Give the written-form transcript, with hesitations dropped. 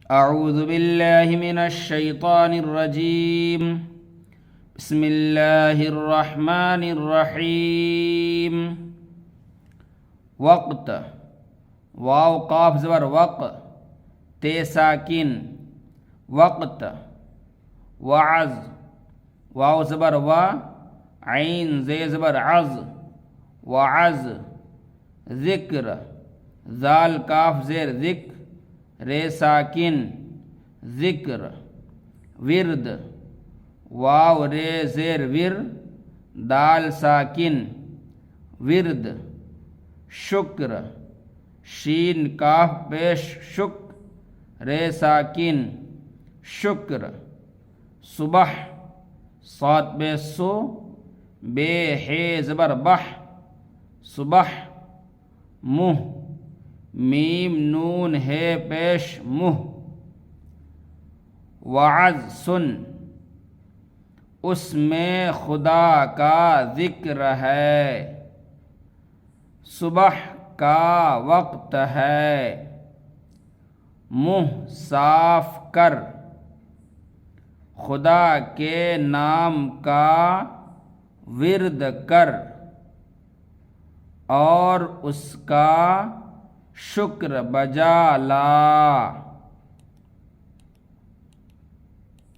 اعوذ باللہ من الشیطان الرجیم بسم اللہ الرحمن الرحیم وقت واو قاف زبر وق تے ساکن وقت وعز واو زبر و عین زے زبر عز وعز ذکر ذال کاف زیر ذکر رے ساکن ذکر ورد واو رے زیر ور دال ساکن ورد شکر شین کاف پیش شک رے ساکن شکر صبح صاد بے سو بے ہے زبر بح صبح منہ میم نون ہے پیش منہ وعظ سن اس میں خدا کا ذکر ہے صبح کا وقت ہے منہ صاف کر خدا کے نام کا ورد کر اور اس کا شکر بجا لا